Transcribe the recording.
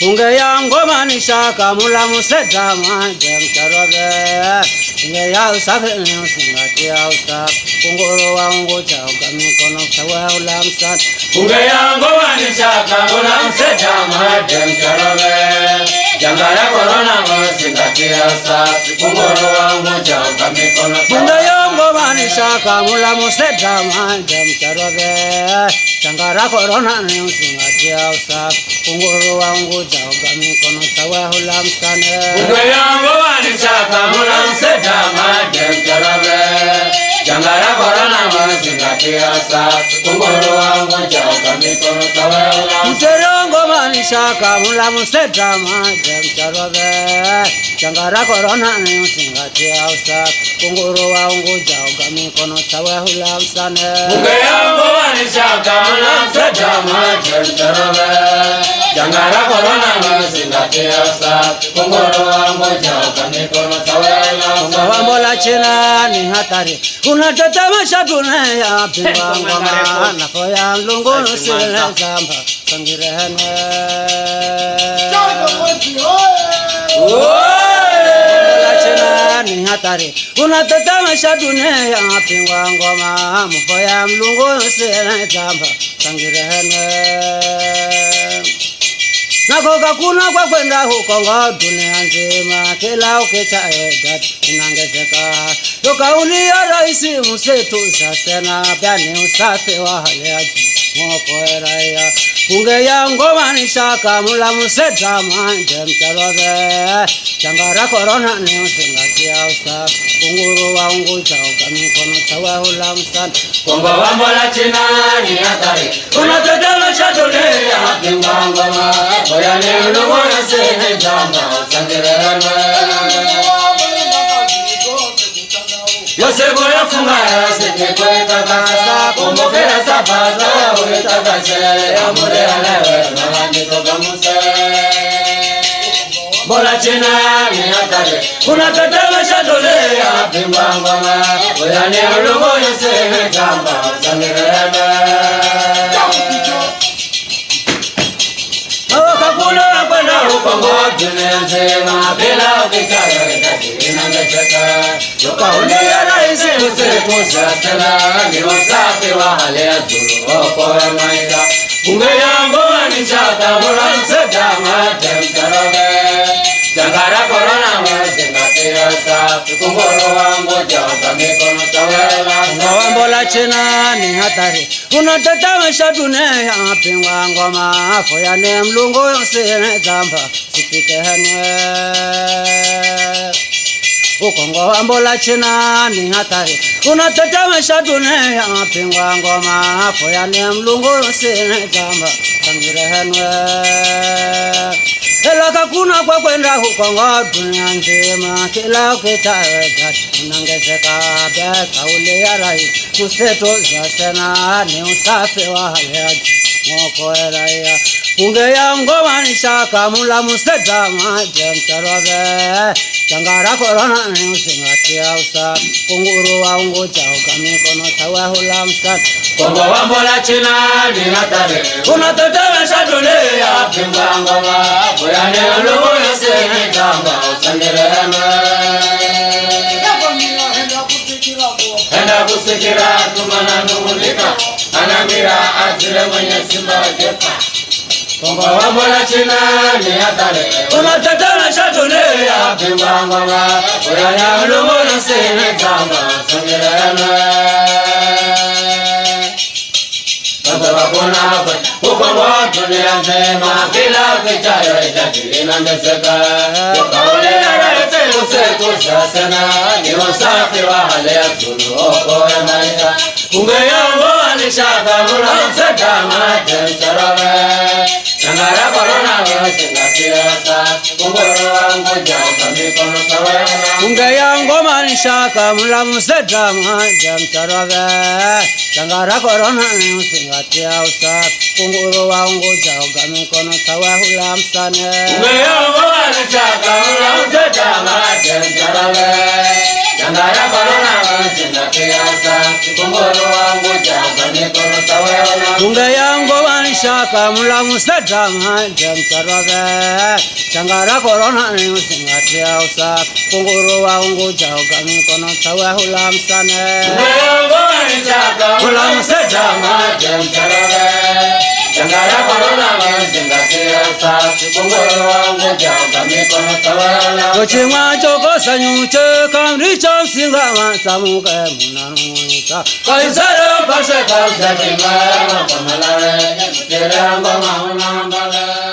Unge yango manisha kamula museta manje mcharobe. Unge ya usabe usingati ya usab. Kunguru wangu chauka mikono sawa ulamsan. Unge yango manisha kamula museta manje mcharobe. Jangara corona musingati ya usab. Kunguru wangu chauka mikono sawa. Unge yango manisha kamula museta manje mcharobe. Jangara corona musingati ya usab. Kunguru wangu chauka mikono sawa ulamsan. Unge yango manisha kamula museta manje mcharobe. Jangara corona musingati ya usab. Kunguru wangu chauka mikono sawa ulamsan. Mterongo manisha kamula museta manje mcharobe. Jangara corona musingati ya usab. Kunguru wangu chauka mikono sawa ulamsan. Unge yango manisha kamula museta manje mcharobe. Jangara corona musingati ya usab. Kunguru wangu chauka mikono sawa ulamsan. Wambola china ni hatari. Unatetemesha dunia pingwa ngoma. Nafo ya mlungu sile zamba sangirene. Wambola china ni hatari. Unatetemesha dunia pingwa ngoma. Nafo ya mlungu sile zamba sangirene. Nakoka kuna kwa kwenda huko ngo dunia nzima kila ukichaeda inangezeka. Tukauli raisi msetu sasena byani usafi wa hali ya juu moko raia. Unge yango manisha kamula museta manje mcharobe. Jangara corona ni usingati ya usafi. Kunguru wangu chauka mikono sawa ulamsan. Kongo wambola china ni hatari. Unatetemesha dunia pingwa ngoma. Oya ni ulungu yose jamba sangirene. Yose goya funga yose kwe takasa. Kumbukira sapato uitakase. Amure alewe nanditoka muse. Bola china ni hatari. Unatetemesha dunia pingwa ngoma. Oya ni ulungu yose jamba sangirene. Kakuna kwenda huko dunia nzima bila ukikaya inangezeka. Tukaulia raisi msetu sasena ni usafi wa hali ya juu okoe maisha. Unge yangu manisha kamula museta manje mcharobe. Jangara corona musingati ya usafi. Kunguru wangu chauka mikono sawa ulamsan. Wambola china ni hatari. Unatetemesha dunia pingwa ngoma. Afo ya ne mlungu yose zamba sipikene. Ukongo wambola china ni hatari. Unatetemesha dunia pingwa ngoma. Afo ya ne mlungu yose zamba sangirene. Ela kakuna kwa kwenda huko ngo dunia nzima kila ukitaweka unangezeka. Beka ule ya rai kuseto za sena ni usafi wa hali ya juu moko raia. Unge yango manisha kamula museta manje mcharobe. Jangara corona ni usingati ya usafi. Kunguru wangu chauka mikono sawa ulamsan. Kongo wambola china ni hatari. Unatetemesha dunia pingwa ngoma. Oya ni ulungu yose jamba sangirene. Henda kusikira tumana nungulika. Anamira azile mwenye simba jepa. Kongo wambola china ni hatari. Unatetemesha dunia pingwa ngoma. Oya ni ulungu yose jamba sangirene. Kakuna ukongo dunia nzima kila ukichayo inangezeka. Tukaulia raisi msetu sasena ni usafi wa hali ya juu okoe maisha. Unge yangu manisha kamula museta manje mcharobe. Jangara corona musingati ya usafi. Kunguru wangu chauka mikono sawa ulamsan. Unge yango manisha kamula museta manje mcharobe. Jangara corona musingati ya usafi. Kunguru wangu chauka mikono sawa ulamsan. Unge yangu manisha kamula museta manje mcharobe. Jangara corona musingati ya usafi. Kunguru wangu chauka mikono sawa ulamsan. Unge yango manisha shaka mula musadama jam charwaga changara corona ni musingatia usa kunguru wa ungu jao kami kono tawa hulam sane mula musadama jam charwaga changara corona ni musingatia usa kunguru wa ungu jao kami kono tawa hulam kochima choko sanyuche kamri chom singama samuke munanuita kaisara pasha kausa timara kamala Terang bama unambala